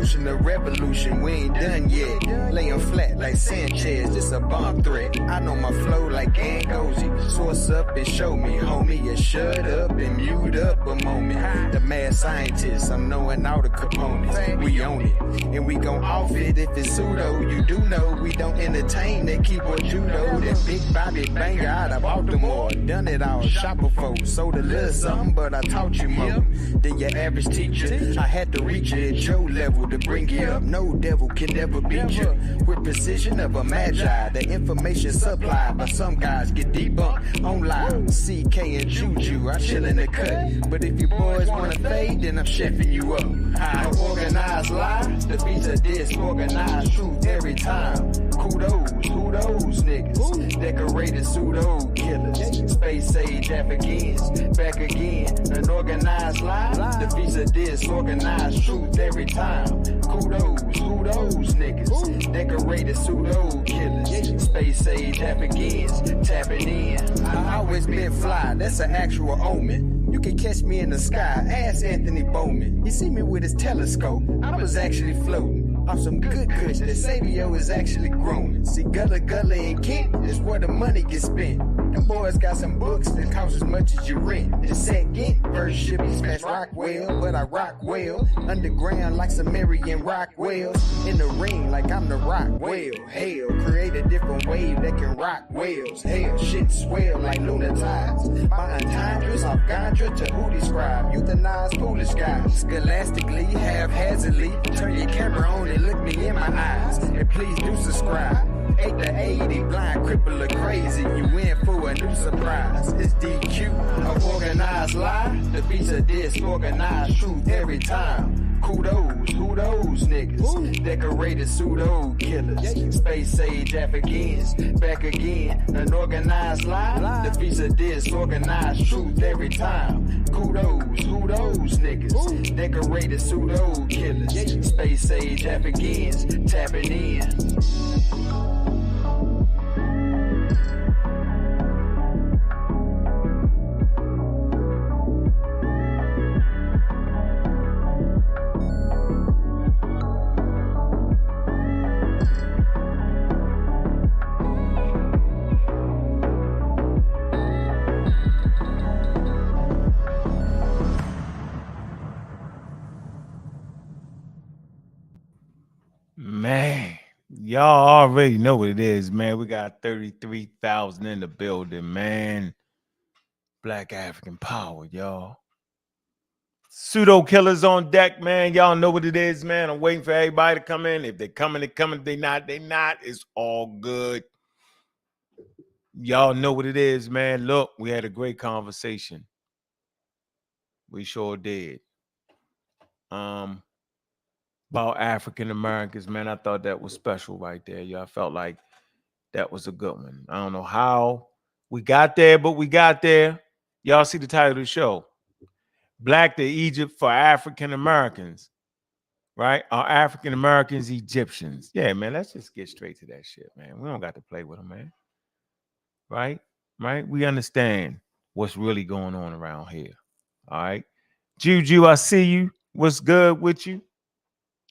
evolution, the revolution, we ain't done yet. Laying flat like Sanchez, it's a bomb threat. I know my flow like Angozi. Source up and show me, homie. You shut up and mute up a moment. The mad scientist, I'm knowing all the components. We own it, and we gon' off it if it's pseudo. You do know we don't entertain that keyboard judo. That big body banger out of Baltimore. Done it all, shopper folks. Sold a little something, but I taught you more than your average teacher. I had to reach you at your level to bring you up. No devil can ever beat you. With precision of a magi, the information supplied by some guys get debunked online. CK and Juju, I chill in the cut. But if you boys wanna fade, then I'm chefing you up. I organized lie, the beats of disorganized truth every time. Kudos, who those niggas? Decorated pseudo killers. Space age Africans, back again. An organized lie, the beats of disorganized truth every time. Kudos, who those niggas? Decorated pseudo killers. Space age Africans, tapping in. I always been fly, that's an actual omen. You can catch me in the sky, ask Anthony Bowman. He see me with his telescope, I was actually floating on some good kush that Sabio is actually growing. See, Gullah Gullah and Kent is where the money gets spent. Them boys got some books that cost as much as your rent. The second verse should be smash rock well, but I rock well. Underground like Sumerian rock whales. In the ring like I'm the rock whale. Hell, create a different wave that can rock whales. Hell, shit swell like lunar tides. My entendres off Gandra to who describe. Euthanize foolish guys. Scholastically, haphazardly. Turn your camera on and look me in my eyes. And please do subscribe. 8 to 80, blind, cripple, or crazy. You in for a new surprise. It's DQ, a organized lie. The beats of disorganized truth every time. Kudos, who those niggas? Decorated pseudo killers. Space age Africans, back again. An organized lie. The beats of disorganized truth every time. Kudos, who those niggas? Decorated pseudo killers. Space age Africans, tapping in. Man, y'all already know what it is, man. We got 33,000 in the building, man. Black African power, y'all. Pseudo killers on deck, man. Y'all know what it is, man. I'm waiting for everybody to come in. If they're coming, they're coming. If they're not, they're not. It's all good. Y'all know what it is, man. Look, we had a great conversation. We sure did. About African Americans, man. I thought that was special right there. Y'all felt like that was a good one. I don't know how we got there, but we got there. Y'all see the title of the show. Black to Egypt for African Americans. Right? Are African Americans Egyptians? Yeah, man. Let's just get straight to that shit, man. We don't got to play with them, man. Right? Right? We understand what's really going on around here. All right. Juju, I see you. What's good with you?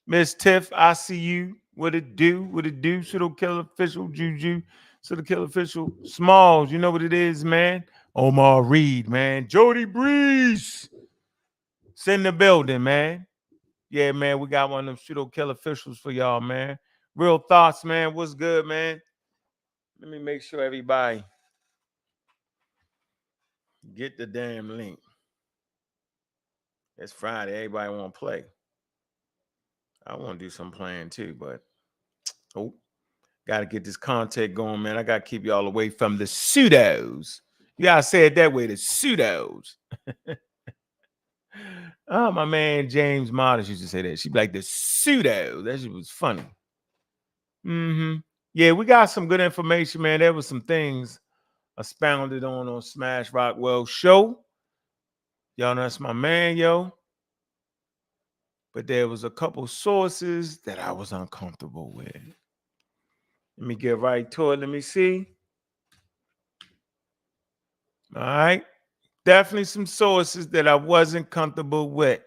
Miss Tiff, I see you. What it do? What it do? Pseudo Killer Official, Juju. Pseudo Killer Official, Smalls. You know what it is, man? Omar Reed, man. Jody Breeze. It's in the building, man. Yeah, man. We got one of them Pseudo Killer Officials for y'all, man. Real thoughts, man. What's good, man? Let me make sure everybody get the damn link. It's Friday. Everybody want to play. I want to do some playing too, but got to get this content going, man. I got to keep y'all away from the pseudos. You got to say it that way, the pseudos. Oh, my man James Modest used to say that. She'd be like, the pseudo. That shit was funny. Yeah, we got some good information, man. There was some things expounded on Smash Rockwell show. Y'all know that's my man, yo. But there was a couple sources that I was uncomfortable with. Let me get right to it. Let me see. All right. Definitely some sources that I wasn't comfortable with.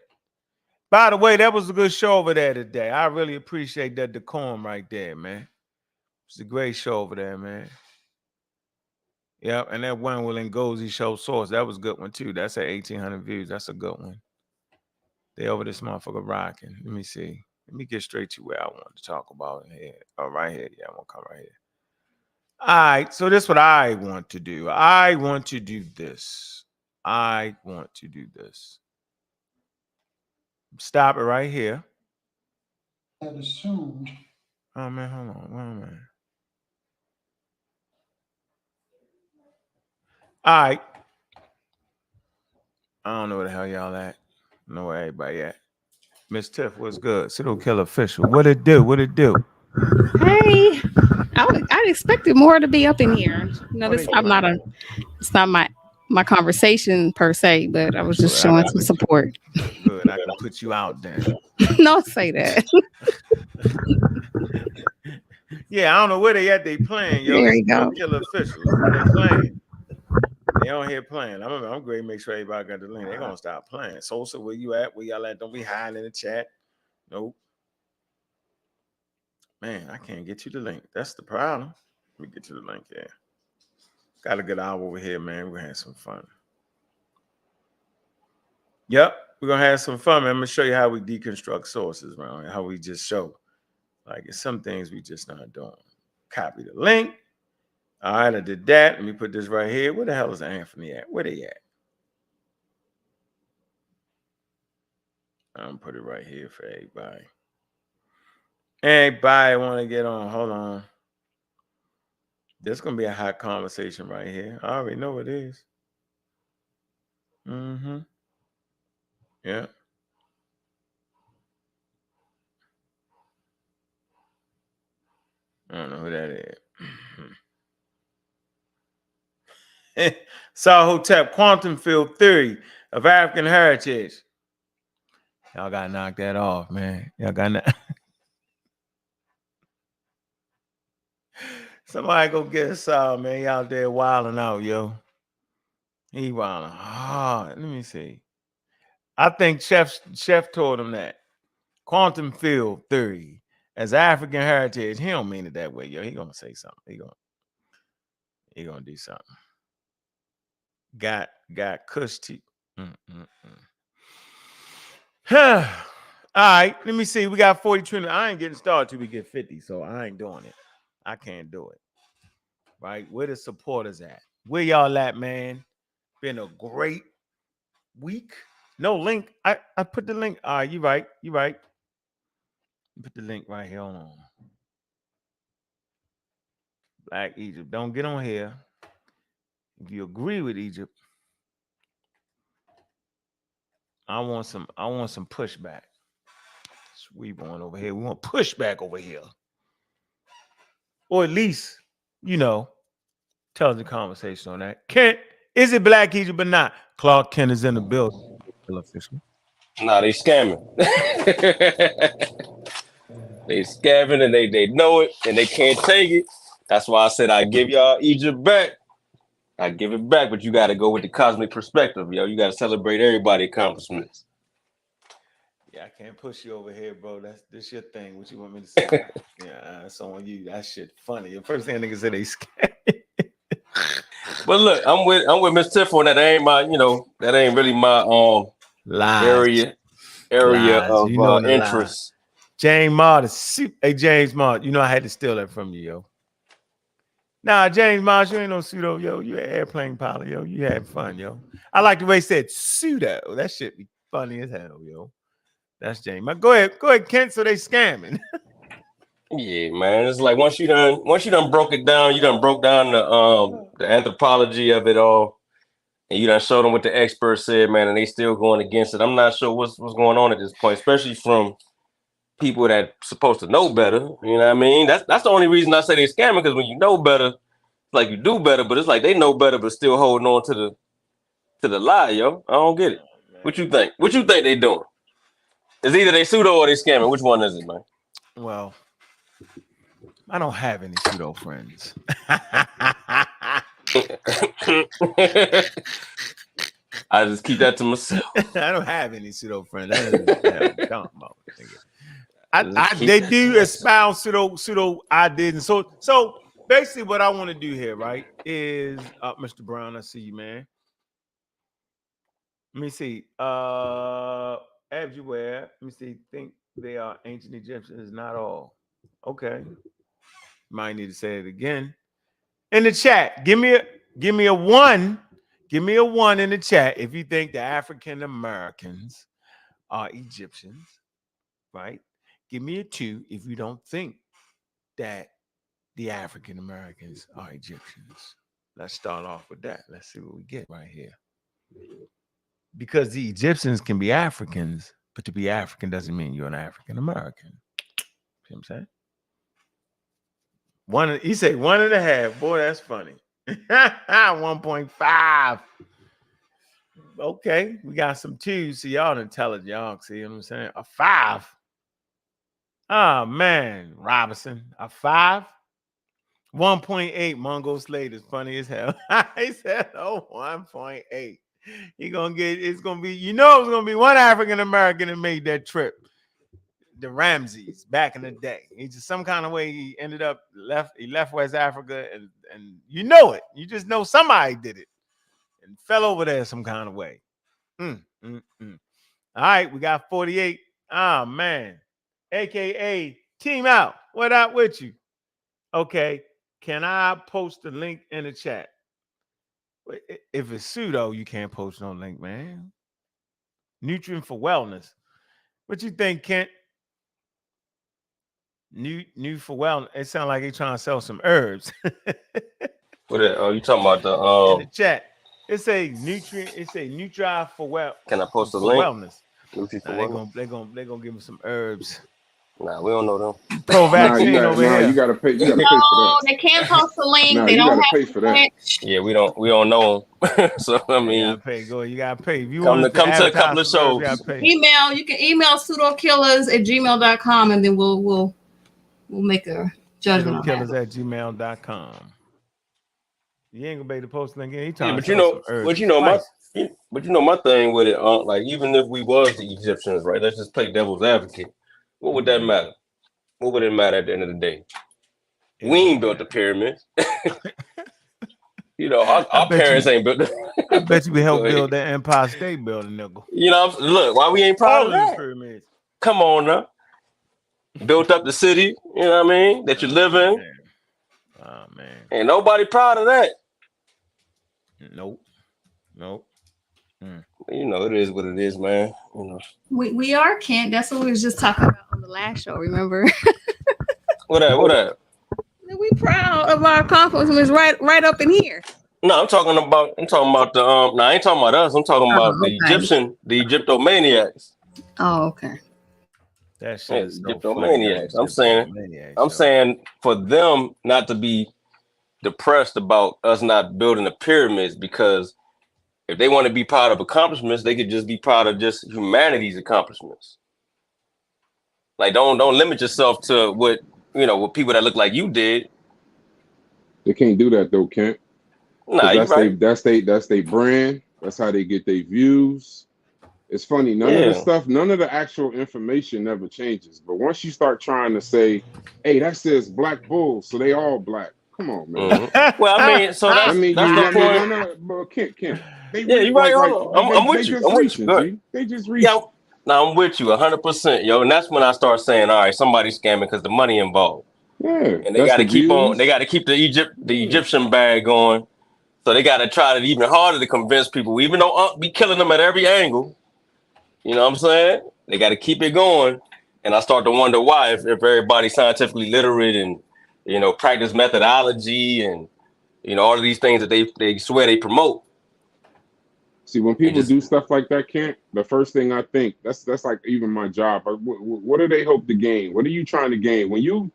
By the way, that was a good show over there today. I really appreciate that decorum right there, man. It's a great show over there, man. Yep, and that one Will Ngozi show source, that was a good one too. That's at 1,800 views. That's a good one. They over this motherfucker rocking. Let me see. Let me get straight to where I want to talk about in here. Oh, right here. Yeah, I'm gonna come right here. All right, so this is what I want to do. I want to do this. I want to do this. Stop it right here. That assumed. Oh man, hold on. Wait a minute. All right. I don't know where the hell y'all at. I know where everybody at. Miss Tiff, what's good? Pseudo Killer Official. What it do? What it do? Hey, I expected more to be up in here. No, this I'm not a. It's not my conversation per se, but I was just showing some support. Good. I can put you out then. Don't say that. Yeah, I don't know where they at. They playing, yo. There you go. Killer Officials. They playing. They on here playing. I'm great. Make sure everybody got the link. They're gonna stop playing. Sosa, where you at? Where y'all at? Don't be hiding in the chat. Nope. Man, I can't get you the link. That's the problem. Let me get you the link here. Got a good hour over here, man. We're gonna have some fun. Yep, we're gonna have some fun, man. I'm gonna show you how we deconstruct sources, man. How we just show. Like it's some things we just not doing. Copy the link. All right, I did that. Let me put this right here. Where the hell is Anthony at? Where they at? I'm gonna put it right here for everybody. Everybody want to get on. Hold on. There's gonna be a hot conversation right here. I already know it is. Mm-hmm. Yeah. I don't know who that is. Sahotep, quantum field theory of African heritage. Y'all gotta knock that off, man. Y'all gotta somebody go get us out, man. Y'all there wilding out, yo. He wilding hard. Let me see. I think Chef told him that. Quantum field theory as African heritage. He don't mean it that way, yo. He gonna say something. He gonna do something. Got Kush T. All right, let me see. We got 42 minutes. I ain't getting started till we get 50, so I ain't doing it. I can't do it. Right? Where the supporters at? Where y'all at, man? Been a great week. No link. I put the link. All right, you right. You right. Put the link right here on. Black Egypt. Don't get on here. If you agree with Egypt, I want some pushback. That's what we want over here. We want pushback over here. Or at least, tell the conversation on that. Kent, is it Black Egypt or not? Clark Kent is in the building. Official. Nah, they scamming. They scamming and they know it and they can't take it. That's why I said I give y'all Egypt back. I give it back, but you got to go with the cosmic perspective, yo. You got to celebrate everybody's accomplishments. Yeah, I can't push you over here, bro. This your thing. What you want me to say? Yeah, that's on you. That shit funny. The first thing niggas said they scared. But look, I'm with Miss Tiff on that. That ain't my, that ain't really my area Lies. of interest. James Martin. Hey, James Martin, I had to steal that from you, yo. Nah, James Martin, you ain't no pseudo, yo. You an airplane pilot, yo. You had fun, yo. I like the way he said pseudo. That shit be funny as hell, yo. That's James. Go ahead, Kent. So they scamming. Yeah, man. It's like once you done broke it down, you done broke down the anthropology of it all, and you done showed them what the experts said, man, and they still going against it. I'm not sure what's going on at this point, especially from people that supposed to know better. You know what I mean? That's the only reason I say they scamming, because when you know better, it's like you do better, but it's like they know better but still holding on to the lie, yo. I don't get it. What you think? What you think they doing? It's either they pseudo or they scamming. Which one is it, man? Well, I don't have any pseudo friends. I just keep that to myself. I don't have any pseudo friends. That is dumb, nigga. Keep They that do to espouse pseudo ideas, and so basically, what I want to do here, right, is Mr. Brown. I see you, man. Let me see. Everywhere. Let me see. Think they are ancient Egyptians, not all. Okay. Might need to say it again. In the chat, give me a one. Give me a one in the chat if you think the African Americans are Egyptians, right? Give me a 2 if you don't think that the African Americans are Egyptians. Let's start off with that. Let's see what we get right here. Because the Egyptians can be Africans, but to be African doesn't mean you're an African American. See what I'm saying? You say 1.5. Boy, that's funny. 1.5. Okay, we got some 2s. See, y'all intelligent. Y'all see what I'm saying? A 5. Oh man, Robinson. A 5. 1.8. Mongo Slade is funny as hell. He said, 1.8. It's gonna be, it's gonna be one African American that made that trip. The Ramses back in the day. He just some kind of way he ended up he left West Africa and you know it. You just know somebody did it and fell over there some kind of way. All right, we got 48. Oh man. AKA Team Out. What up with you? Okay. Can I post the link in the chat? If it's pseudo, you can't post no link, man. Nutrient for wellness. What you think, Kent? New for wellness. It sounds like they're trying to sell some herbs. What you talking about the in the chat? It's a nutrient. It's a Nutri for Can I post the for link? wellness. They're gonna give us some herbs. Nah, we don't know them. Pro vaccine over here. You gotta pay. You gotta pay for that. They can't post the link. Nah, they you don't gotta have pay for that. Yeah, we don't know them. So I mean, you gotta pay. You gotta pay. If you come want to a couple of shows. You gotta pay. Email. You can email pseudokillers@gmail.com, and then we'll make a judgment on that. Pseudokillers@gmail.com. You ain't gonna be able to post the link. Yeah, but my thing with it, like even if we was the Egyptians, right? Let's just play devil's advocate. What would that matter? What would it matter at the end of the day? We ain't built the pyramids. Our parents ain't built the I bet you we helped build that Empire State Building, nigga. Look, why we ain't proud of that? Pyramids. Come on now. Built up the city, you know what I mean? That you live in. Man. Oh man. Ain't nobody proud of that. Nope. It is what it is, man. We are, Kent. That's what we was just talking about on the last show. Remember? What that? We proud of our accomplishments right up in here. No, I'm talking about the no, I ain't talking about us. I'm talking about the Egyptomaniacs. Oh, okay. That shit is Egyptomaniacs. I'm saying for them not to be depressed about us not building the pyramids, because if they want to be proud of accomplishments, they could just be proud of just humanity's accomplishments. Like don't limit yourself to what people that look like you did. They can't do that though, Kent. Nah, that's right. That's their brand. That's how they get their views. It's funny. None of the stuff, none of the actual information never changes. But once you start trying to say, "Hey, that says Black Bulls, so they all black." Come on, man. Mm-hmm. Well, I mean, so that's the point. No, but Kent. You're right. I'm with you. They just reach. Yeah, now I'm with you 100%, yo. And that's when I start saying, all right, somebody's scamming because the money involved. Yeah, and they got to keep on. They got to keep the Egyptian bag going. So they got to try to even harder to convince people, even though be killing them at every angle. You know what I'm saying? They got to keep it going. And I start to wonder why, if everybody's scientifically literate and practice methodology and all of these things that they swear they promote. See, when people do stuff like that, Kent, the first thing I think, that's like even my job. What do they hope to gain? What are you trying to gain? When you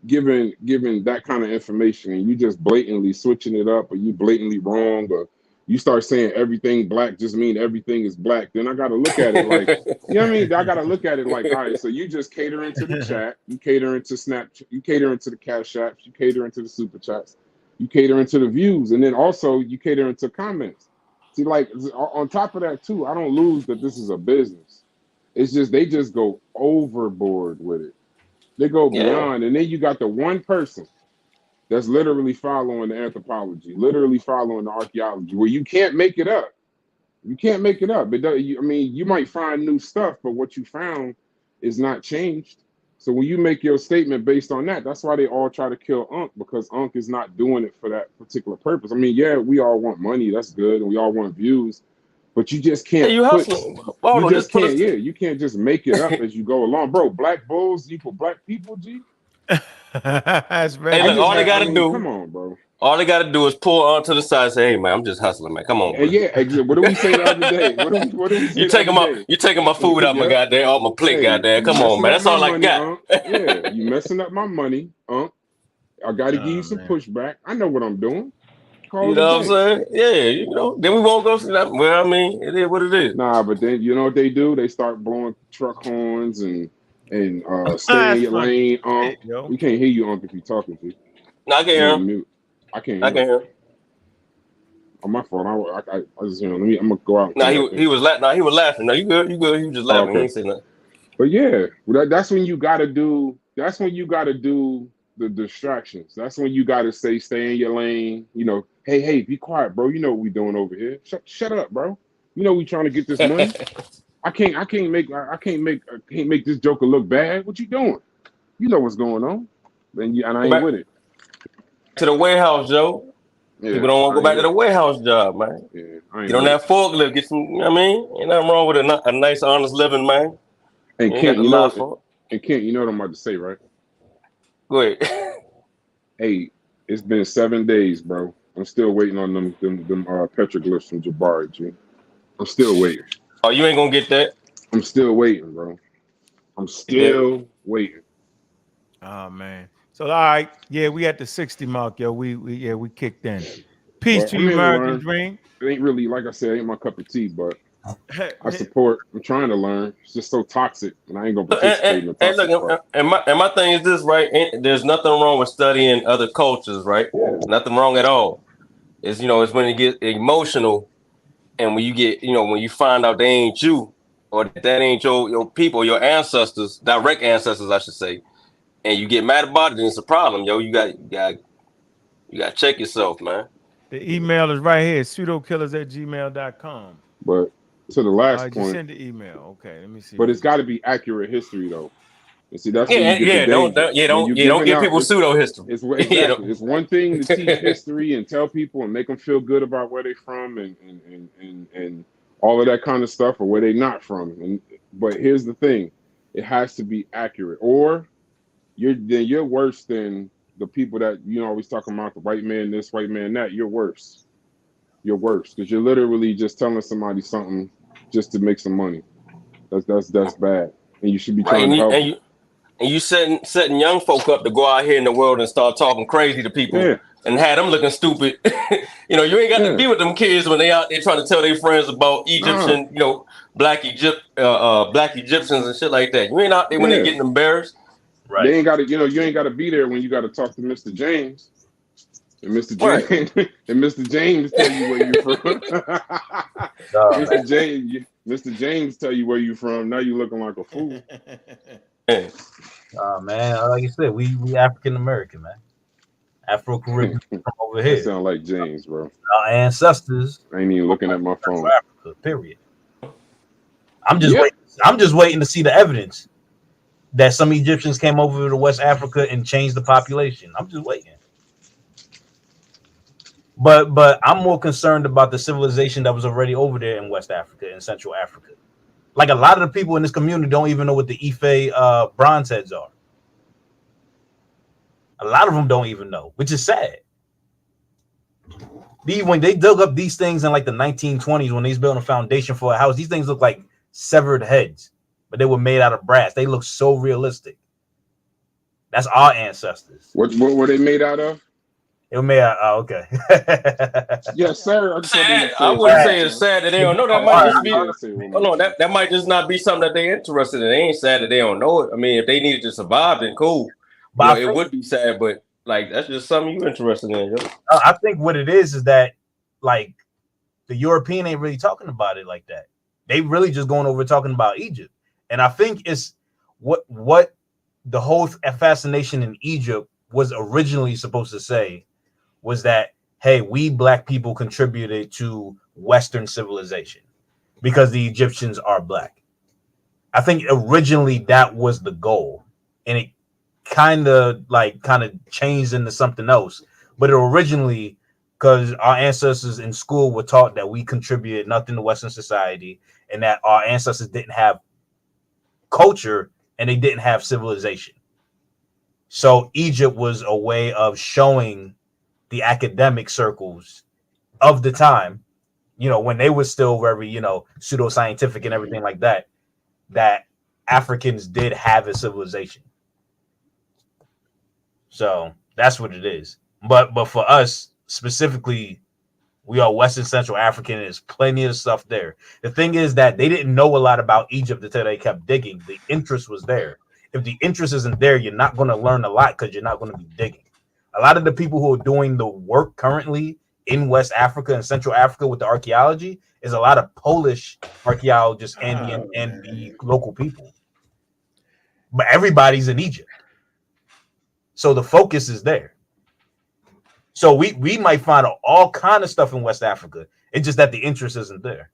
giving that kind of information and you just blatantly switching it up, or you blatantly wrong, or you start saying everything black just mean everything is black, then I got to look at it like, you know what I mean? I got to look at it like, all right, so you just catering to the chat, you catering to Snapchat, you catering to the Cash Apps, you catering to the Super Chats, you catering to the views, and then also you catering to comments. See, like on top of that too, I don't lose that this is a business. It's just they just go overboard with it. They go beyond, and then you got the one person that's literally following the anthropology, literally following the archaeology, where you can't make it up. You can't make it up. I mean, you might find new stuff, but what you found is not changed. So when you make your statement based on that, that's why they all try to kill Unc, because Unc is not doing it for that particular purpose. I mean, yeah, we all want money, that's good, and we all want views, but you just can't you hustling. you just can't, you can't just make it up as you go along. Bro, black bulls equal black people, G. That's right. Hey, look, all they gotta do. Come on, bro. All they gotta do is pull onto the side and say, "Hey, man, I'm just hustling, man. Come on, bro." Yeah, what did we say the other day? What did we say You taking my food out my goddamn, off my plate, goddamn. Come on, man. That's all I got. Yeah, you messing up my money, I gotta give you some pushback. I know what I'm doing. You know what I'm saying? Yeah, you know. Then we won't go see that. Well, I mean, it is what it is. Nah, but then you know what they do? They start blowing truck horns and stay in your lane. We can't hear you, if you're talking to. No, I can hear him. I can't hear him. On my phone, I just I'm gonna go out. Nah, he was laughing. No, you good. He was just laughing. He ain't saying nothing. But yeah, that's when you gotta do. That's when you gotta do the distractions. That's when you gotta stay in your lane. You know, hey, be quiet, bro. You know what we doing over here. Shut up, bro. You know we trying to get this money. I can't make this joker look bad. What you doing? You know what's going on. And I ain't with it. To the warehouse, Joe. Yeah, people don't want to go back to the warehouse job, man. Yeah, get on that forklift, get some. You know what I mean, ain't nothing wrong with a nice, honest living, man. And Kent, you know what I'm about to say, right? Go ahead. Hey, it's been 7 days, bro. I'm still waiting on them petroglyphs from Jabari, G. I'm still waiting. Oh, you ain't gonna get that? I'm still waiting, bro. I'm still waiting. Oh man. So all right, yeah, we at the 60 mark, yo. We kicked in. Peace to you, American Dream. It ain't really, like I said, ain't my cup of tea, but I support. I'm trying to learn. It's just so toxic, and I ain't gonna participate in the toxic part. And my thing is this, right? There's nothing wrong with studying other cultures, right? Yeah. Nothing wrong at all. It's it's when you get emotional, and when you get when you find out they ain't you, or that ain't your people, your ancestors, direct ancestors, I should say. And you get mad about it, then it's a problem, yo. You got to check yourself, man. The email is right here, pseudokillers@gmail.com. But to the last point, just send the email. Okay, let me see. But it's got to be accurate history, though. You see, that's don't give people pseudo history. It's it's one thing to teach history and tell people and make them feel good about where they're from and all of that kind of stuff, or where they're not from. But here's the thing: it has to be accurate, or you're worse than the people that always talking about the white man this, white man that. You're worse. You're worse because you're literally just telling somebody something just to make some money. That's bad, and you should be trying to help. And you setting young folk up to go out here in the world and start talking crazy to people and have them looking stupid. You ain't got to be with them kids when they out there trying to tell their friends about Egyptian, black Egyptians and shit like that. You ain't out there when they getting embarrassed. Right. They ain't got to, you ain't got to be there when you got to talk to Mr. James. And Mr. James, and Mr. James tell you where you're from. Mr. James tell you where you're from. Now you looking like a fool. Man, like you said, we African American, man. Afro-Caribbean from over here. That sound like James, bro. Our ancestors. I ain't even looking at my phone. Africa, period. I'm just waiting to see the evidence that some Egyptians came over to West Africa and changed the population. I'm just waiting. But I'm more concerned about the civilization that was already over there in West Africa and Central Africa. Like a lot of the people in this community don't even know what the Ife bronze heads are. A lot of them don't even know, which is sad. When they dug up these things in like the 1920s, when they was building a foundation for a house, these things look like severed heads, but they were made out of brass. They look so realistic. That's our ancestors. What were they made out of? It was made out. Oh, okay. Yes, sir. I wouldn't say it's sad that they don't know. That might just be. That might just not be something that they're interested in. They ain't sad that they don't know it. I mean, if they needed to survive, then cool. But it would be sad. But like, that's just something you're interested in. Yo. I think what it is that like the European ain't really talking about it like that. They really just going over talking about Egypt. And I think it's what the whole fascination in Egypt was originally supposed to say was that, hey, we black people contributed to Western civilization because the Egyptians are black. I think originally that was the goal, and it kind of changed into something else. But it originally, because our ancestors in school were taught that we contributed nothing to Western society, and that our ancestors didn't have culture and they didn't have civilization. So Egypt was a way of showing the academic circles of the time, when they were still very, pseudoscientific and everything like that, that Africans did have a civilization. So that's what it is. But for us specifically, we are Western Central African. There's plenty of stuff there. The thing is that they didn't know a lot about Egypt until they kept digging. The interest was there. If the interest isn't there, you're not going to learn a lot because you're not going to be digging. A lot of the people who are doing the work currently in West Africa and Central Africa with the archaeology is a lot of Polish archaeologists and the local people. But everybody's in Egypt. So the focus is there. So we might find all kind of stuff in West Africa. It's just that the interest isn't there.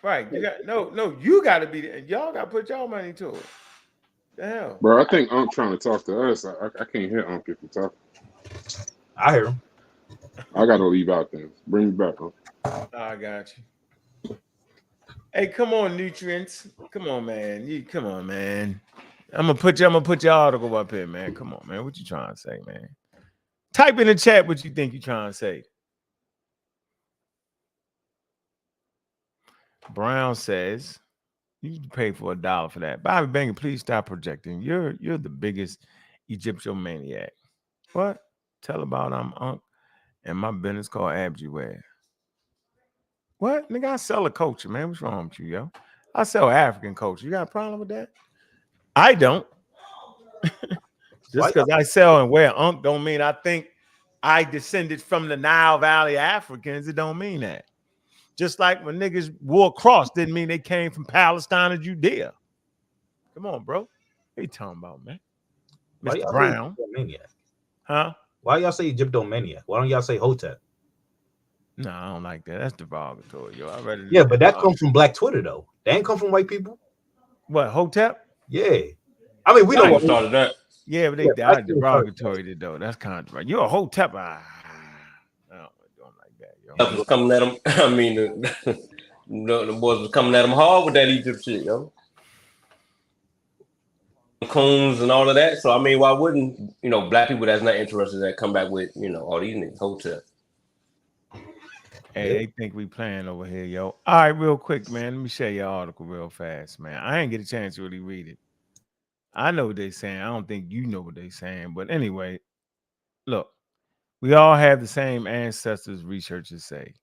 Right. You got you got to be there. Y'all got to put y'all money to it. The hell, bro. I think Unc trying to talk to us. I can't hear Unc if you talk. I hear him. I gotta leave out then. Bring me back, Unc. I got you. Hey, come on, nutrients. Come on, man. Come on, man. I'm gonna put your article up here, man. Come on, man. What you trying to say, man? Type in the chat what you think you're trying to say. Brown says you pay for $1 for that. Bobby Banger, please stop projecting. You're the biggest Egyptian maniac. What? Tell about I'm Unc and my business called Abjeware. What? Nigga, I sell a culture, man. What's wrong with you, yo? I sell African culture. You got a problem with that? I don't. Just because I sell and wear Unc don't mean I think I descended from the Nile Valley Africans. It don't mean that. Just like when niggas wore a cross didn't mean they came from Palestine or Judea. Come on, bro. What you talking about, man? Mr. Brown. Huh? Why y'all say Egyptomania? Why don't y'all say Hotep? No, I don't like that. That's derogatory, yo. I read it. Yeah, but that comes from Black Twitter, though. They ain't come from white people. What, Hotep? Yeah. I mean, we know what started that. Yeah, but they died derogatory, though. That's kind of right. You're a Hotep. I don't like that, yo. Was coming at them. I mean, the boys was coming at them hard with that Egypt shit, yo. Coons and all of that. So I mean, why wouldn't black people that's not interested in that come back with all these niggas Hotep? Hey, they think we playing over here, yo. All right, real quick, man. Let me share your article real fast, man. I ain't get a chance to really read it. I know what they're saying. I don't think you know what they're saying. But anyway, look, we all have the same ancestors, researchers say.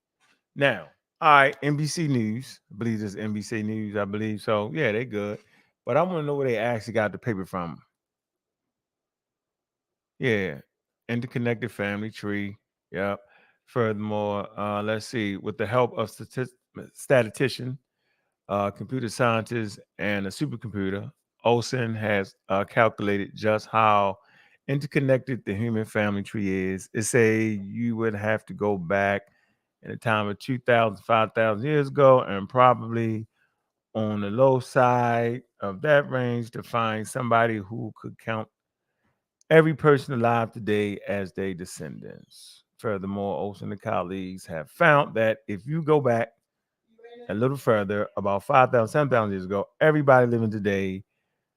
Now, all right, NBC News. I believe this is NBC News, I believe. So, yeah, they good. But I want to know where they actually got the paper from. Yeah, interconnected family tree. Yep. Furthermore, let's see, with the help of statistician, computer scientist, and a supercomputer, Olsen has calculated just how interconnected the human family tree is. It say you would have to go back in a time of 2,000, 5,000 years ago, and probably on the low side of that range to find somebody who could count every person alive today as their descendants. Furthermore, Olsen and colleagues have found that if you go back a little further, about 5,000, 7,000 years ago, everybody living today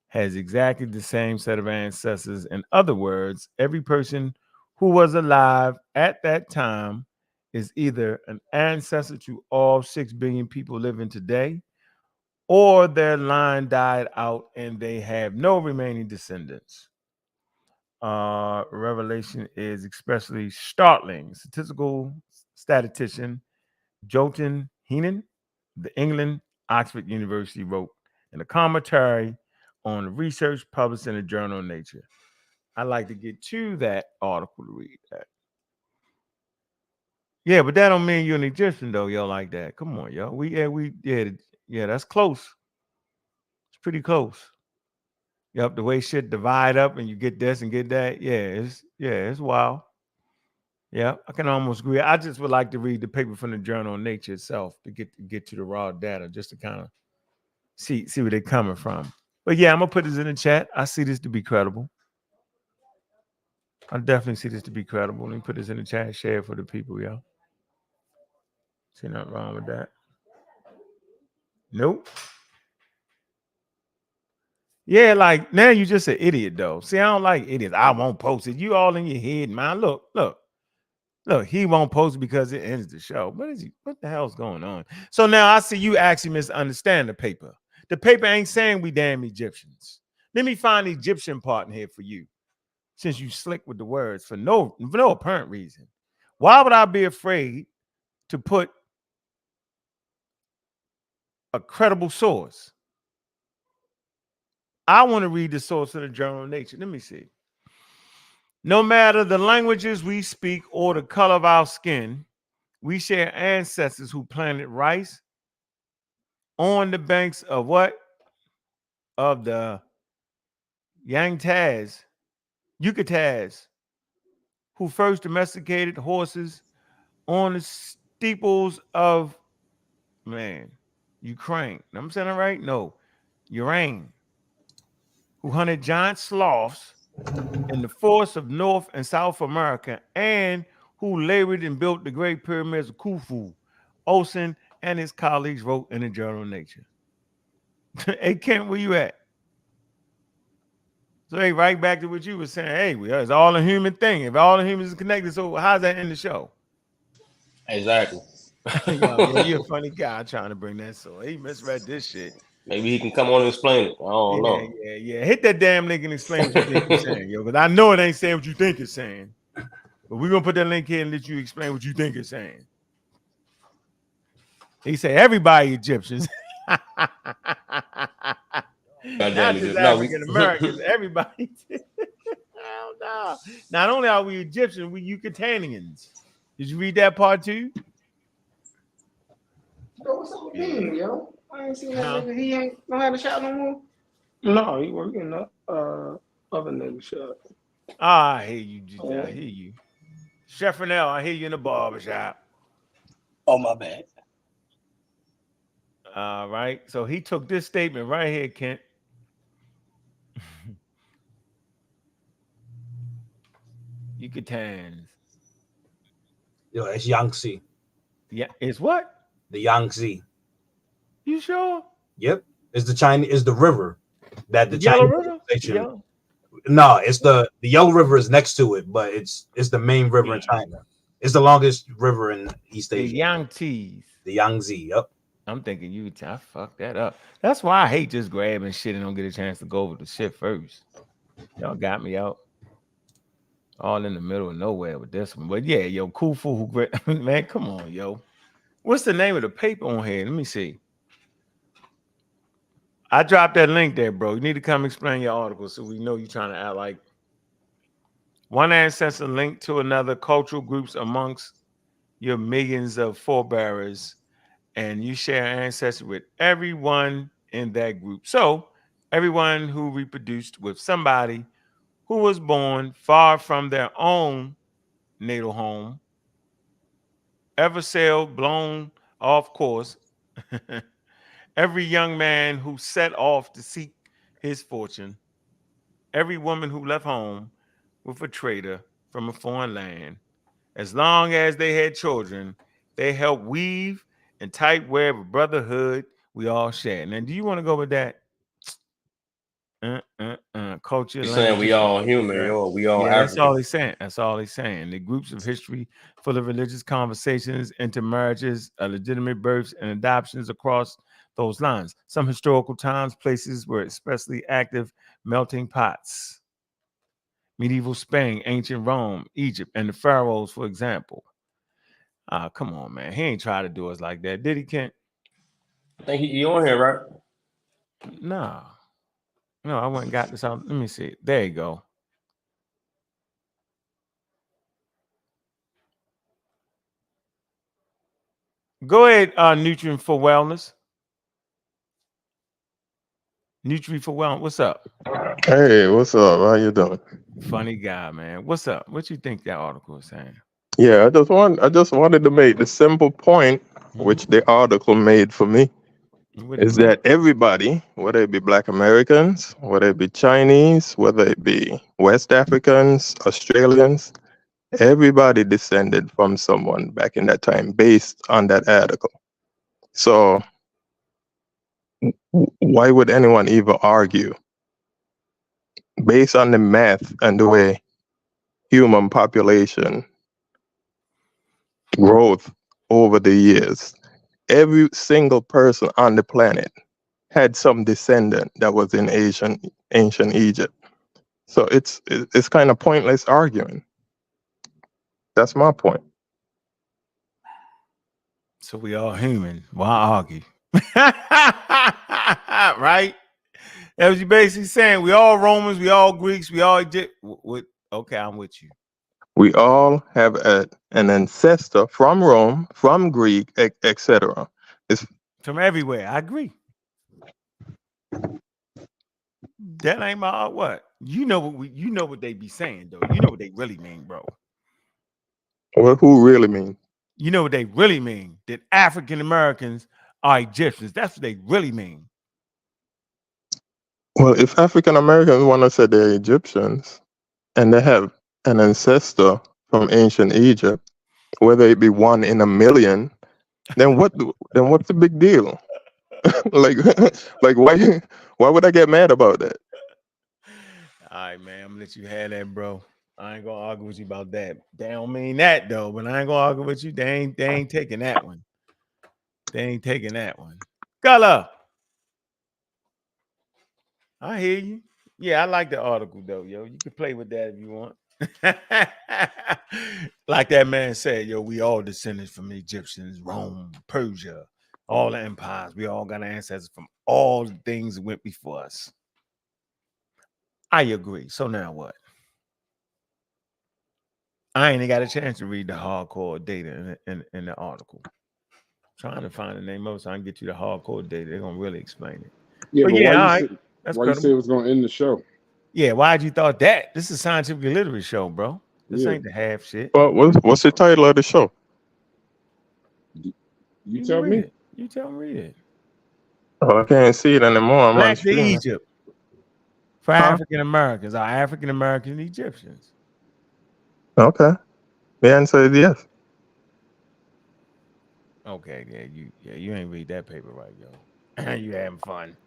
has exactly the same set of ancestors. In other words, every person who was alive at that time is either an ancestor to all 6 billion people living today, or their line died out and they have no remaining descendants. Revelation is especially startling. Statistical statistician Jotun Heenan, the England Oxford University, wrote in a commentary on the research published in the journal Nature. I'd like to get to that article to read that. Yeah, but that don't mean you're an Egyptian though, yo, like that. Come on, yo. Yeah, that's close. It's pretty close. Yep, the way shit divide up and you get this and get that. It's wild. Yeah, I can almost agree. I just would like to read the paper from the Journal of Nature itself to get to the raw data, just to kind of see where they're coming from. But yeah, I'm gonna put this in the chat. I see this to be credible. I definitely see this to be credible. Let me put this in the chat, share it for the people, yo. See nothing wrong with that. Nope. Yeah, like now you just an idiot though. See, I don't like idiots. I won't post it. You all in your head, man. Look. He won't post it because it ends the show. What the hell's going on? So now I see you actually misunderstand the paper. The paper ain't saying we damn Egyptians. Let me find the Egyptian part in here for you, since you slick with the words for no apparent reason. Why would I be afraid to put a credible source? I want to read the source of the Journal of Nature. Let me see. No matter the languages we speak or the color of our skin, we share ancestors who planted rice on the banks of what? Of the Yucataz, who first domesticated horses on the steeples of, Ukraine. I'm saying it right? No, Ukraine, who hunted giant sloths in the forests of North and South America, and who labored and built the Great Pyramids of Khufu. Olson and his colleagues wrote in the Journal of Nature. Hey, Kent, where you at? So, hey, right back to what you were saying. Hey, it's all a human thing. If all the humans is connected, so how's that in the show? Exactly. Yeah, you're a funny guy trying to bring that. So he misread this shit. Maybe he can come on and explain it. I don't know. Yeah. Hit that damn link and explain what you think you're saying, yo. Because I know it ain't saying what you think it's saying. But we're gonna put that link here and let you explain what you think it's saying. He said everybody Egyptians. Not just African Americans, everybody. Hell no. Not only are we Egyptians, we Yucatanians. Did you read that part too? Yo, what's up with him, yo? I ain't seen that nigga. He ain't don't have a shot no more. No, he working the other nigga shop. I hear you. I hear you. Chef Fernell, I hear you in the barbershop. Oh, my bad. All right. So he took this statement right here, Kent. Yucatans. Yo, it's Yangtze. Yeah, it's what? The Yangtze. You sure? Yep. It's the Chinese. It's the river that the Yellow Chinese River. No, it's the Yellow River is next to it, but it's the main river in China. It's the longest river in East Asia. The Yangtze. The Yangtze. Yep. I'm thinking Utah. I fucked that up. That's why I hate just grabbing shit and don't get a chance to go over the shit first. Y'all got me out. All in the middle of nowhere with this one. But yeah, yo, Khufu, man, come on, yo. What's the name of the paper on here? Let me see. I dropped that link there, bro. You need to come explain your article so we know you're trying to act like one ancestor linked to another cultural groups amongst your millions of forebearers, and you share ancestry with everyone in that group. So everyone who reproduced with somebody who was born far from their own natal home, ever sailed blown off course, every young man who set off to seek his fortune, every woman who left home with a trader from a foreign land, as long as they had children, they helped weave and tight web of brotherhood we all share. Now, do you want to go with that? Culture. He's saying we all human, yo. We all African. That's all he's saying. That's all he's saying. The groups of history full of religious conversations, intermarriages, legitimate births, and adoptions across those lines. Some historical times, places were especially active melting pots. Medieval Spain, ancient Rome, Egypt, and the pharaohs, for example. Come on, man. He ain't try to do us like that, did he, Kent? I think he on here, right? No, I went and got this out. Let me see. There you go. Go ahead, Nutrient for Wellness. Nutrient for Wellness. What's up? Hey, what's up? How you doing? Funny guy, man. What's up? What you think that article is saying? Yeah, I just wanted to make the simple point, which the article made for me, is that everybody, whether it be Black Americans, whether it be Chinese, whether it be West Africans, Australians, everybody descended from someone back in that time based on that article. So why would anyone even argue based on the math and the way human population growth over the years? Every single person on the planet had some descendant that was in ancient Egypt. So it's kind of pointless arguing. That's my point. So we all human. Why argue? Right? That was you basically saying. We all Romans, we all Greeks, we all okay, I'm with you. We all have an ancestor from Rome, from Greek, etc. It's from everywhere. I agree. That ain't my what. You know what they be saying though. You know what they really mean, bro. Well, who really mean? You know what they really mean? That African Americans are Egyptians. That's what they really mean. Well, if African Americans want to say they're Egyptians and they have an ancestor from ancient Egypt, whether it be 1 in a million, then what's the big deal? like why would I get mad about that? All right, man, I'm gonna let you have that, bro. I ain't gonna argue with you about that. They don't mean that though, but I ain't gonna argue with you. They ain't taking that one. They ain't taking that one. Color. I hear you. Yeah, I like the article though, yo. You can play with that if you want. Like that man said, yo, we all descended from Egyptians, Rome, Persia, all the empires. We all got ancestors from all the things that went before us. I agree. So now what? I ain't got a chance to read the hardcore data in the article. I'm trying to find the name of it so I can get you the hardcore data. They're gonna really explain it. Yeah, but yeah, why you say it was gonna end the show? Yeah, why'd you thought that? This is a scientific literature show, bro. This ain't the half shit. But what's the title of the show? You tell me. It. You tell me read it. Oh, I can't see it anymore. I'm Black on to Egypt. For Huh? African Americans, are African American Egyptians? Okay. The answer is yes. Okay, you ain't read that paper right, yo. You having fun.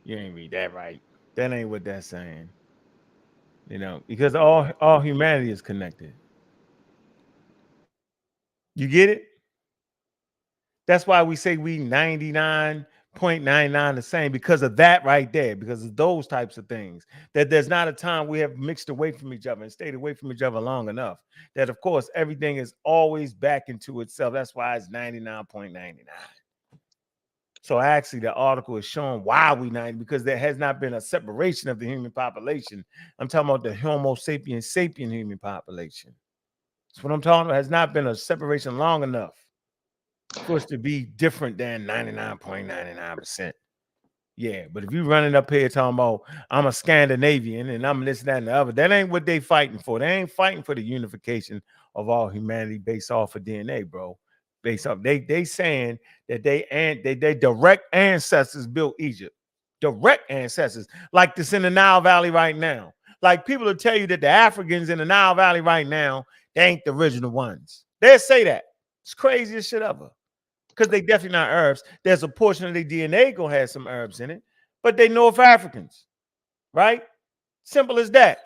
You ain't read that right. That ain't what that's saying. You know, because all humanity is connected. You get it? That's why we say we 99.99 the same, because of that right there, because of those types of things. That there's not a time we have mixed away from each other and stayed away from each other long enough. That, of course, everything is always back into itself. That's why it's 99.99. So actually, the article is showing why we 90, because there has not been a separation of the human population. I'm talking about the Homo sapiens sapien human population. That's what I'm talking about. Has not been a separation long enough for us to be different than 99.99%. Yeah, but if you running up here talking about I'm a Scandinavian and I'm this, that, and the other, that ain't what they fighting for. They ain't fighting for the unification of all humanity based off of DNA, bro. Based off, they saying that they direct ancestors built Egypt. Direct ancestors, like this in the Nile Valley right now. Like people will tell you that the Africans in the Nile Valley right now, they ain't the original ones. They'll say that. It's craziest shit ever. Because they definitely not Arabs. There's a portion of their DNA gonna have some Arabs in it, but they North Africans, right? Simple as that.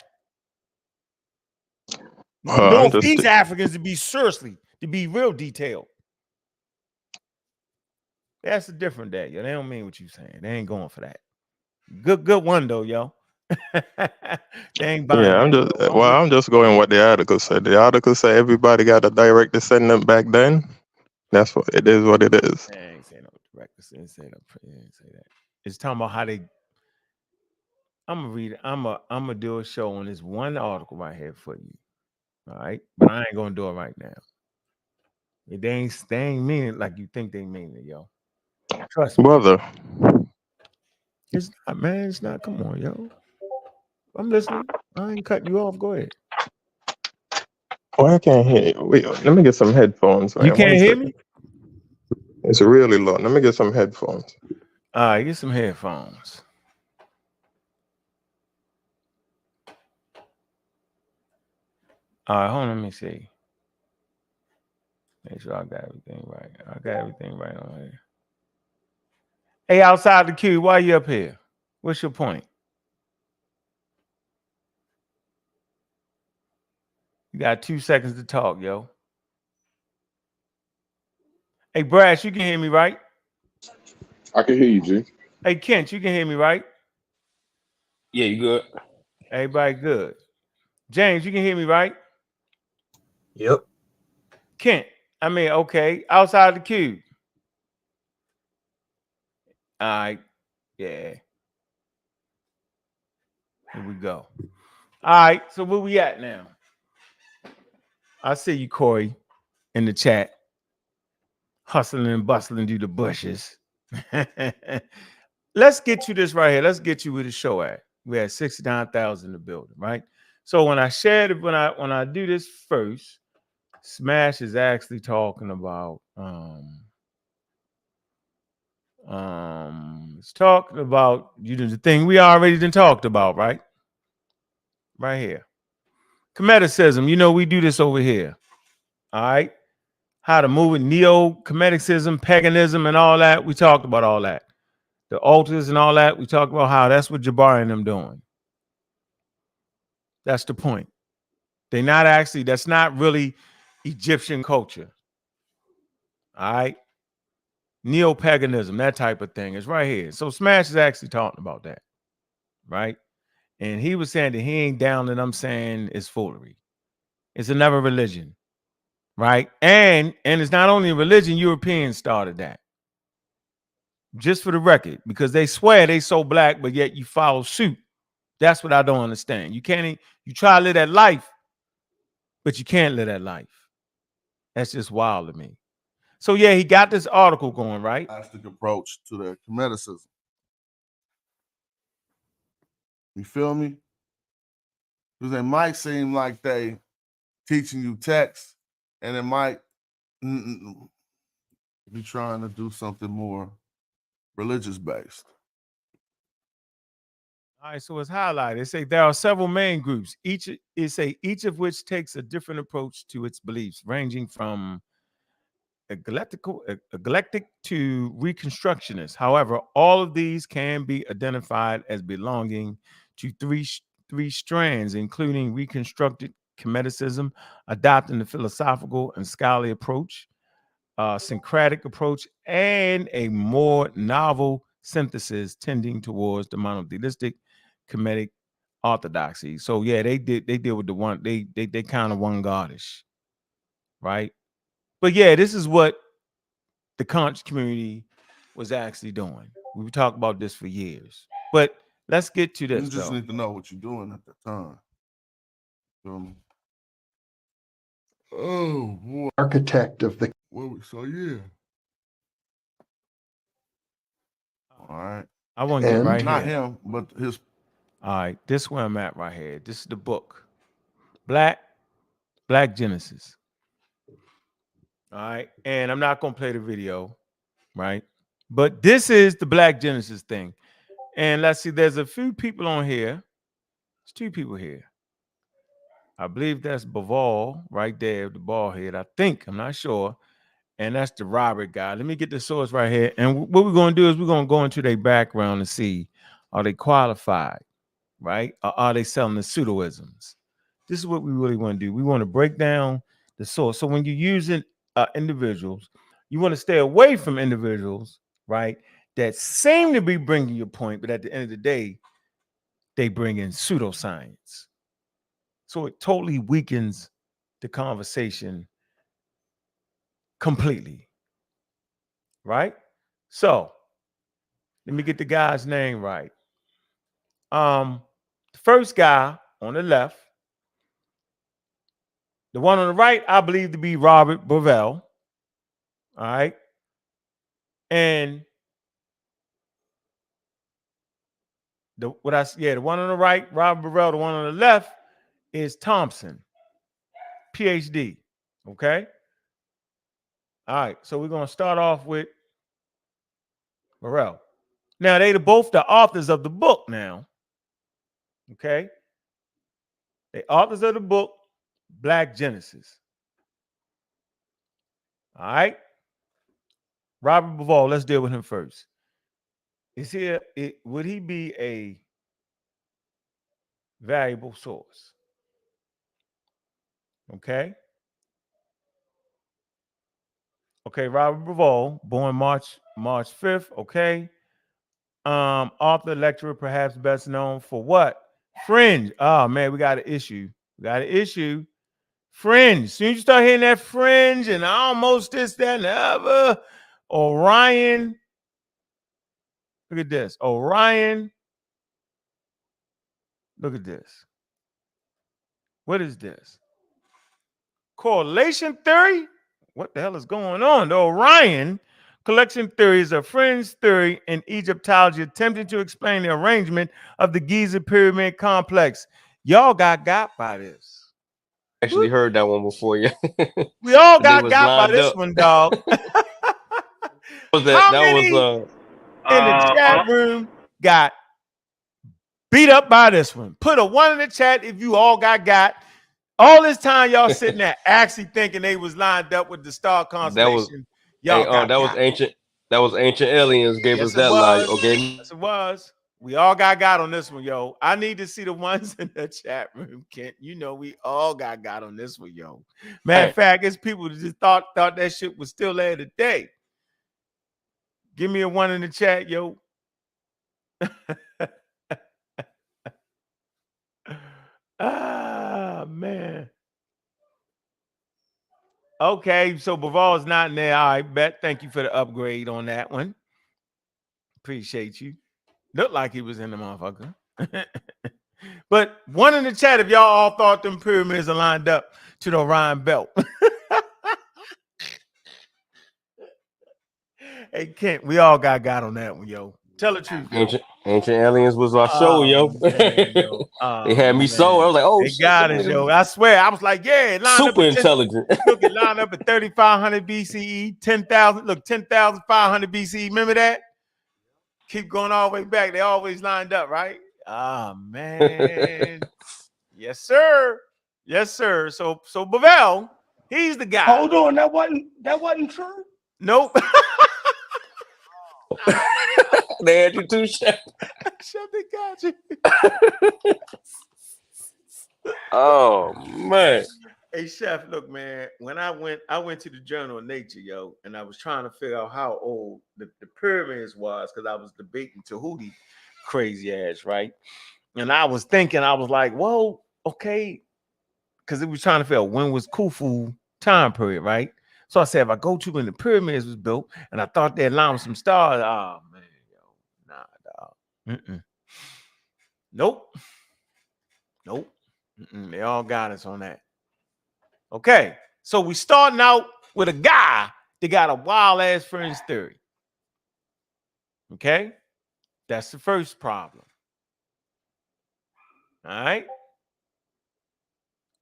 Northeast Africans to be real detailed. That's a different day, yo. They don't mean what you saying. They ain't going for that. Good one though, yo. They ain't buying. Yeah, I'm just going what the article said. The article said everybody got a direct descendant back then. That's what it is. What it is. I ain't say no direct descendant. Say that. It's talking about how they. I'm gonna read it. I'm gonna do a show on this one article right here for you. All right, but I ain't gonna do it right now. They ain't mean it like you think they mean it, yo. Trust me. Brother. It's not, man. It's not. Come on, yo. I'm listening. I ain't cutting you off. Go ahead. Why I can't hear you? Wait, let me get some headphones, man. You can't hear me? It's really low. Let me get some headphones. All right, get some headphones. All right, hold on. Let me see. Make sure I got everything right. I got everything right on here. Hey, outside the queue, why you up here? What's your point? You got 2 seconds to talk, yo. Hey, Brash, you can hear me, right? I can hear you, G. Hey, Kent, you can hear me, right? Yeah, you good? Everybody good. James, you can hear me, right? Yep. Kent, okay. Outside the queue. All right. Yeah. Here we go. All right. So where we at now? I see you, Corey, in the chat. Hustling and bustling through the bushes. Let's get you this right here. Let's get you where the show at. We had 69,000 in the building, right? So when I shared it, when I do this first, Smash is actually talking about it's talking about the thing we already done talked about, right? Right here. Comedicism, we do this over here. All right. How to move it, neo-comedicism, paganism, and all that. We talked about all that. The altars and all that. We talked about how that's what Jabari and them doing. That's the point. That's not really Egyptian culture. All right. Neo-paganism, that type of thing is right here. So Smash is actually talking about that. Right. And he was saying that he ain't down, and I'm saying it's foolery. It's another religion. Right. And it's not only a religion, Europeans started that. Just for the record, because they swear they so black, but yet you follow suit. That's what I don't understand. You try to live that life, but you can't live that life. That's just wild to me. So yeah, he got this article going, right? Approach to the comedicism. You feel me? Because they might seem like they teaching you text, and it might be trying to do something more religious based. All right, so it's highlighted. They say there are several main groups. Each of which takes a different approach to its beliefs, ranging from eclectic to reconstructionist. However, all of these can be identified as belonging to three strands, including reconstructed comedicism, adopting the philosophical and scholarly approach, syncretic approach, and a more novel synthesis tending towards the monotheistic comedic orthodoxy. So yeah, they deal with the one, they kind of one godish, right? But yeah, this is what the conscious community was actually doing. We talked about this for years. But let's get to this. You just need to know what you're doing at the time. Feel me? Oh boy. Architect of the So yeah. All right. I want to get right not here. Him, but his. All right, this is where I'm at right here. This is the book. Black Genesis. All right. And I'm not going to play the video, right? But this is the Black Genesis thing. And let's see, there's a few people on here. There's 2 people here. I believe that's Baval right there, the bald head. I think, I'm not sure. And that's the Robert guy. Let me get the source right here. And what we're going to do is we're going to go into their background and see, are they qualified, right? Or are they selling the pseudoisms? This is what we really want to do. We want to break down the source. So when you're using individuals, you want to stay away from individuals, right, that seem to be bringing your point, but at the end of the day, they bring in pseudoscience. So it totally weakens the conversation completely, right? So let me get the guy's name right. The first guy on the left, the one on the right, I believe to be Robert Bovell. All right. And the one on the right, Robert Burrell, the one on the left is Thompson, PhD. Okay. All right. So we're gonna start off with Burrell. Now they both the authors of the book now. Okay. The authors of the book, Black Genesis. All right. Robert Burrell, let's deal with him first. Would he be a valuable source? Okay. Okay, Robert Burrell, born March 5th. Okay. Author, lecturer, perhaps best known for what? Fringe. Oh man, we got an issue. Fringe. Soon as you start hitting that Fringe and almost this, that, and the other. Orion. Look at this. Orion. Look at this. What is this? Correlation theory? What the hell is going on? The Orion collection theory is a fringe theory in Egyptology attempting to explain the arrangement of the Giza pyramid complex. Y'all got by this. Actually heard that one before, yeah. We all got by this one, dog. That was in the chat room got beat up by this one? Put a 1 in the chat if you all got. All this time y'all sitting there actually thinking they was lined up with the star constellation. That was ancient. That was ancient aliens gave us that lie. Okay. Yes, it was. We all got on this one, yo. I need to see the ones in the chat room, Kent. You know we all got on this one, yo. Matter of fact, it's people that just thought that shit was still there today. Give me a 1 in the chat, yo. Ah, man. Okay, so Baval's not in there. All right, bet. Thank you for the upgrade on that one. Appreciate you. Looked like he was in the motherfucker. But 1 in the chat if y'all all thought them pyramids are lined up to the Orion belt. Hey, Kent, we all got on that one, yo. Tell the truth. Ancient aliens was our show, yo. Man, yo. They had me sold. I was like, oh, they got it, yo. I swear. I was like, yeah, super intelligent. Look, it lined up at 3,500 BCE, 10,000. Look, 10,500 BCE. Remember that? Keep going all the way back. They always lined up, right? Ah, man. Yes, sir. Yes, sir. So Bavel, he's the guy. Hold on, that wasn't true. Nope. They had you too, Chef. Chef, they got you. Oh man. Hey Chef, look, man. When I went to the Journal of Nature, yo, and I was trying to figure out how old the pyramids was because I was debating Tahuti crazy ass, right? And I was thinking, I was like, well, okay, because it was trying to figure out when was Khufu time period, right? So I said, if I go to when the pyramids was built, and I thought they aligned with some stars, oh man, yo, nah, dog. Nope. They all got us on that. Okay, so we starting out with a guy that got a wild ass fringe theory. Okay, that's the first problem. All right,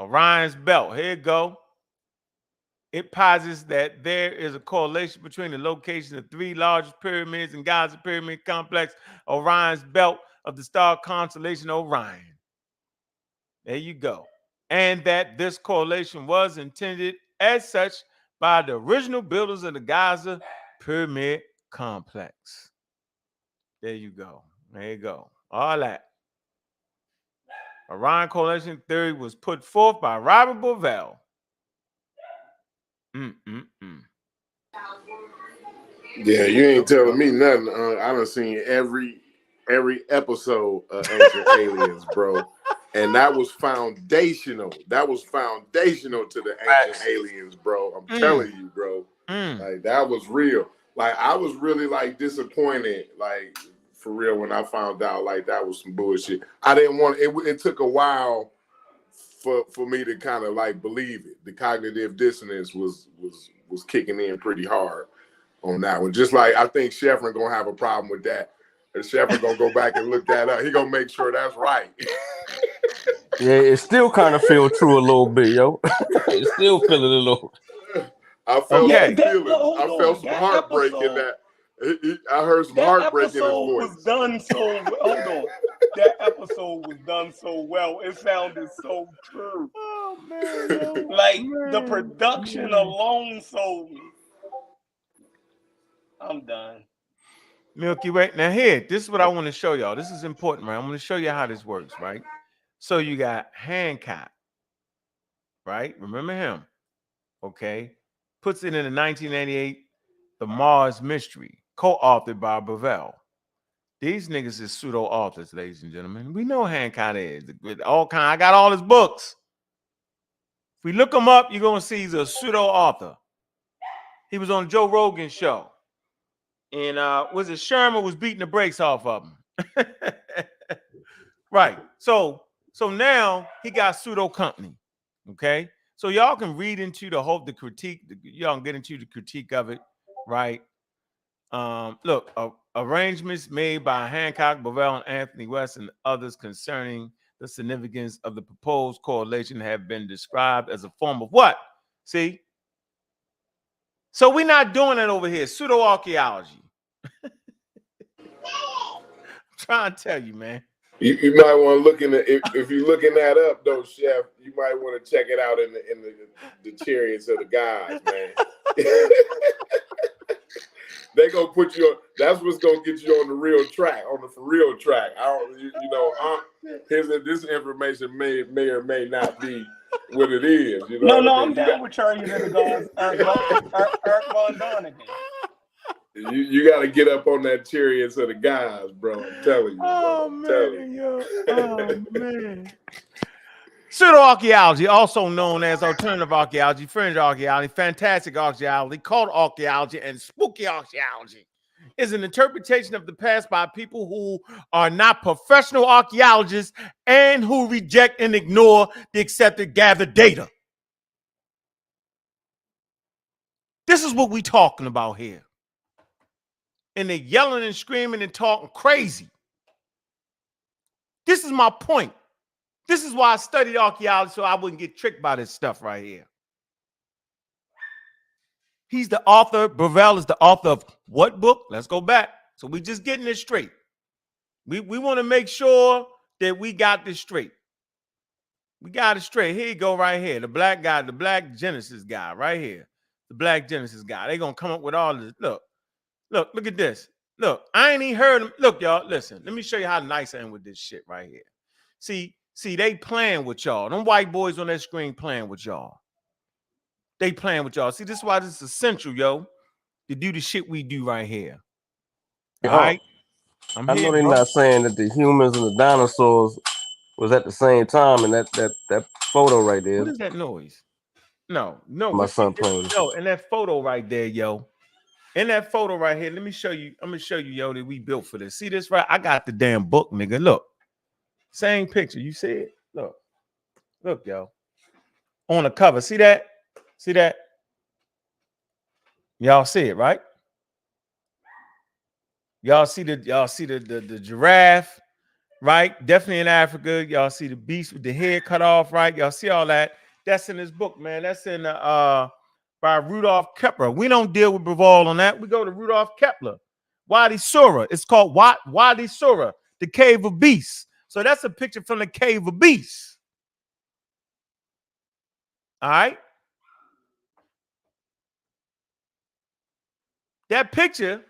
Orion's belt. Here you go. It posits that there is a correlation between the location of 3 largest pyramids in Giza pyramid complex, Orion's belt of the star constellation Orion. There you go. And that this correlation was intended as such by the original builders of the Giza pyramid complex. There you go. There you go. All that. Orion correlation theory was put forth by Robert Burrell. Yeah, you ain't telling me nothing. I done seen every episode of Ancient Aliens, bro. And that was foundational. That was foundational to the Ancient Aliens, bro. I'm telling you, bro. Like that was real. Like I was really like disappointed, like for real, when I found out like that was some bullshit. I didn't want it. It took a while for me to kind of like believe it. The cognitive dissonance was kicking in pretty hard. on that one. Just like I think Sheffrin gonna have a problem with that. And Sheffrin gonna go back and look that up. He gonna make sure that's right. Yeah, it still kind of feel true a little bit, yo. It still feel a little. I felt some feelings. I felt some that heartbreak in that. I heard some heartbreak in his voice. Was done so hold on. That episode was done so well. It sounded so true. Oh man, like the production alone sold me. I'm done. Milky Way. Now here, this is what I want to show y'all. This is important, right? I'm going to show you how this works, right? So you got Hancock, right? Remember him, okay? Puts it in the 1998 The Mars Mystery, co-authored by Bavell. These niggas is pseudo-authors, ladies and gentlemen. We know Hancock is. I got all his books. If we look him up, you're going to see he's a pseudo-author. He was on Joe Rogan's show. And was it Sherman was beating the brakes off of him? Right. So now he got pseudo company. Okay. So y'all can read into the critique. Y'all can get into the critique of it, right? Look, arrangements made by Hancock, Bavell, and Anthony West and others concerning the significance of the proposed correlation have been described as a form of what? See? So we're not doing it over here. Pseudo-archaeology. I'm trying to tell you, man. You might want to look in if you're looking that up though, Chef. You might want to check it out in the chariots of the gods, man. They gonna put you on. That's what's gonna get you on the real track, on the for real track. I don't, this information may or may not be what it is. You know. No, I'm down with chariots of the gods. Eric Von Donigan. You got to get up on that chariots of the guys, bro. I'm telling you. Oh man. Pseudo-archaeology, also known as alternative archaeology, fringe archaeology, fantastic archaeology, cult archaeology, and spooky archaeology, is an interpretation of the past by people who are not professional archaeologists and who reject and ignore the accepted gathered data. This is what we're talking about here. And they're yelling and screaming and talking crazy. This is my point. This is why I studied archaeology, so I wouldn't get tricked by this stuff right here. He's the author. Bavell is the author of what book? Let's go back. So we just getting this straight. We want to make sure that we got this straight. We got it straight. Here you go right here. The black guy, the black Genesis guy right here. The black Genesis guy. They're going to come up with all this. Look at this. Look, I ain't even heard him. Look, y'all, listen. Let me show you how nice I am with this shit right here. See, they playing with y'all. Them white boys on that screen playing with y'all. They playing with y'all. See, this is why this is essential, yo, to do the shit we do right here. All right? I know they're not saying that the humans and the dinosaurs was at the same time, and that photo right there. What is that noise? No. My son playing. Yo, in that photo right there, yo. In that photo right here, let me show you. I'm gonna show you, yo, that we built for this. See this right? I got the damn book, nigga. Look, same picture. You see it? Look, yo. On the cover. See that? See that? Y'all see it, right? Y'all see the giraffe, right? Definitely in Africa. Y'all see the beast with the head cut off, right? Y'all see all that? That's in this book, man. That's in by Rudolf Kepler. We don't deal with Bavell on that. We go to Rudolf Kepler. Wadi Surah. It's called Wadi Surah, the Cave of Beasts. So that's a picture from the Cave of Beasts. All right. That picture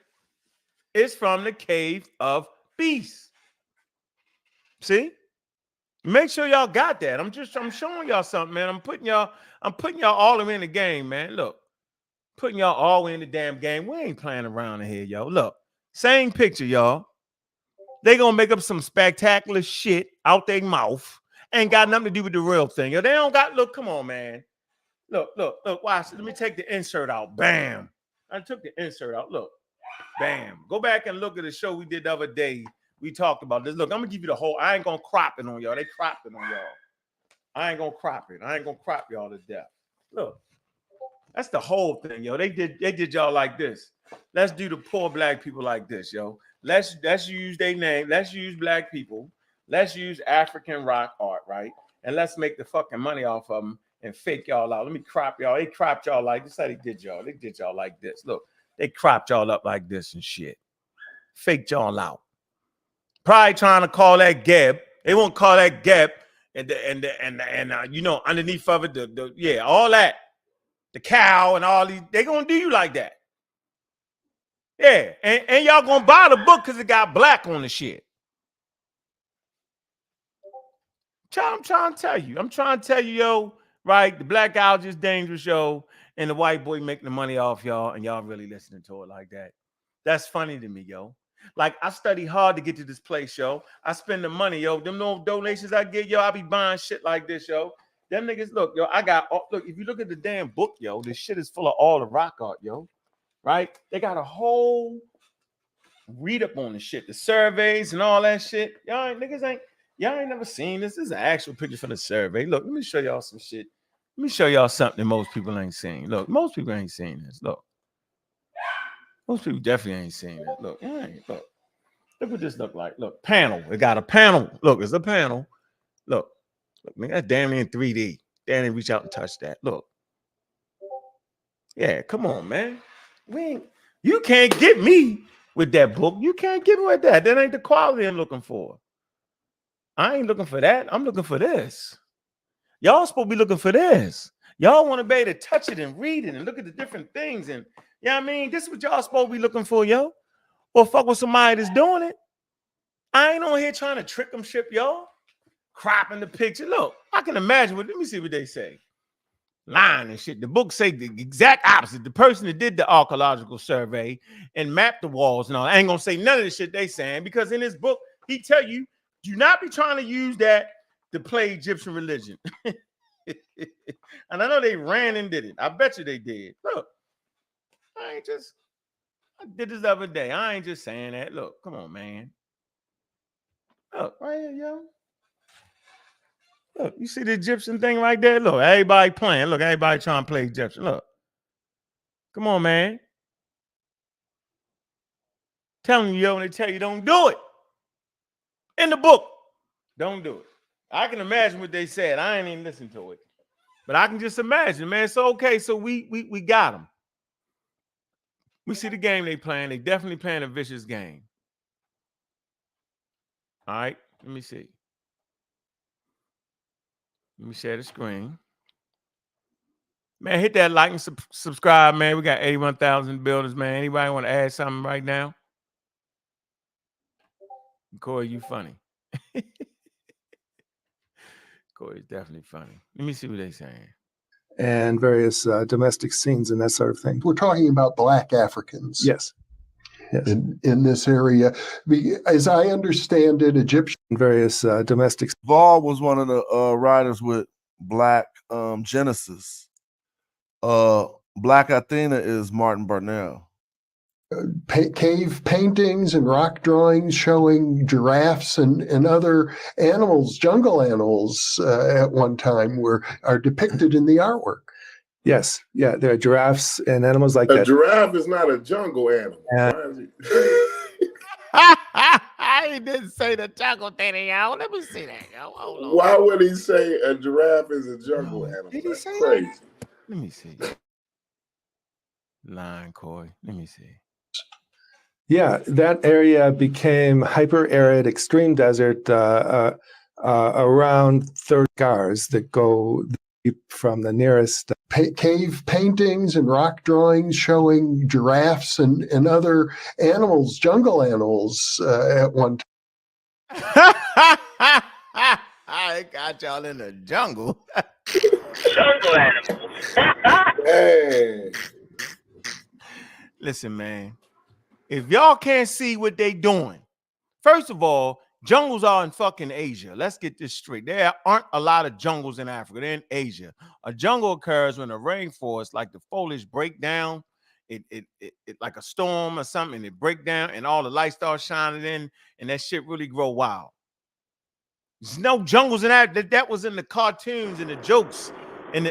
is from the Cave of Beasts. See? Make sure y'all got that. I'm showing y'all something, man. I'm putting y'all all the way in the game, man. Look, putting y'all all the way in the damn game. We ain't playing around in here, yo. Look, same picture, y'all. They gonna make up some spectacular shit out their mouth. Ain't got nothing to do with the real thing. Yo, they don't got, look, come on, man. Look, watch. Let me take the insert out. Bam. I took the insert out. Look, bam. Go back and look at the show we did the other day. We talked about this. Look, I'm gonna give you the whole. I ain't gonna crop it on y'all. They cropped it on y'all. I ain't gonna crop it. I ain't gonna crop y'all to death. Look. That's the whole thing, yo. They did y'all like this. Let's do the poor black people like this, yo. Let's use their name. Let's use black people. Let's use African rock art, right? And let's make the fucking money off of them and fake y'all out. Let me crop y'all. They cropped y'all like this. How they did y'all. They did y'all like this. Look, they cropped y'all up like this and shit. Faked y'all out. Probably trying to call that Geb. They won't call that Geb. And you know, underneath of it, yeah, all that. The cow and all these, they gonna do you like that. Yeah, and y'all gonna buy the book because it got black on the shit. I'm trying to tell you, yo, right? The black algae is dangerous, yo, and the white boy making the money off y'all, and y'all really listening to it like that. That's funny to me, yo. Like, I study hard to get to this place, yo. I spend the money, yo. Them no donations I get, yo, I be buying shit like this, yo. Them niggas, look, yo, look, if you look at the damn book, yo, this shit is full of all the rock art, yo, right? They got a whole read up on the shit, the surveys and all that shit. Y'all ain't never seen this. This is an actual picture from the survey. Look, let me show y'all some shit. Let me show y'all something that most people ain't seen. Look, most people ain't seen this. Look. Most people definitely ain't seen it. Look, look what this look like. Look, panel. It got a panel. Look, it's a panel. Look, man, that's damn near in 3D. Damn near reach out and touch that. Look. Yeah, come on, man. You can't get me with that book. You can't get me with that. That ain't the quality I'm looking for. I ain't looking for that. I'm looking for this. Y'all supposed to be looking for this. Y'all want to be able to touch it and read it and look at the different things. And you know what I mean? This is what y'all supposed to be looking for, yo. Or fuck with somebody that's doing it. I ain't on here trying to trick them ship, y'all. Cropping the picture. Look, I can imagine let me see what they say. Lying and shit. The book say the exact opposite. The person that did the archaeological survey and mapped the walls and all, I ain't gonna say none of the shit they saying, because in his book, he tell you, do not be trying to use that to play Egyptian religion. And I know they ran and did it. I bet you they did. Look, I did this the other day. I ain't just saying that. Look, come on, man. Look, right here, yo. Look, you see the Egyptian thing right there? Look, everybody playing. Look, everybody trying to play Egyptian. Look. Come on, man. Telling you, yo, and they tell you don't do it. In the book, don't do it. I can imagine what they said. I ain't even listened to it. But I can just imagine, man. So, okay, so we got them. We see the game they playing. They definitely playing a vicious game. All right, let me see. Let me share the screen. Man, hit that like and subscribe, man. We got 81,000 builders, man. Anybody want to add something right now? Corey, you funny. Corey's definitely funny. Let me see what they're saying. And various domestic scenes and that sort of thing. We're talking about Black Africans. Yes. Yes. In this area. As I understand it, Egyptian. Various domestic. Vol was one of the writers with Black Genesis. Black Athena is Martin Barnell. Cave paintings and rock drawings showing giraffes and other animals, jungle animals, at one time are depicted in the artwork. Yes, yeah, there are giraffes and animals like that. A giraffe is not a jungle animal. He didn't say the jungle thing, y'all. Let me see that, yo. Hold on. Why would he say a giraffe is a jungle animal? Did he That's say crazy. that? Let me see. Line, Corey. Let me see. Yeah, that area became hyper-arid, extreme desert around 30 cars that go from the nearest. Cave paintings and rock drawings showing giraffes and other animals, jungle animals, at one time. I got y'all in the jungle. Jungle animals. Hey. Listen, man. If y'all can't see what they doing, first of all, jungles are in fucking Asia. Let's get this straight. There aren't a lot of jungles in Africa. They're in Asia. A jungle occurs when a rainforest, like the foliage break down, it like a storm or something, and it break down, and all the light starts shining in, and that shit really grow wild. There's no jungles in that. That was in the cartoons and the jokes. In the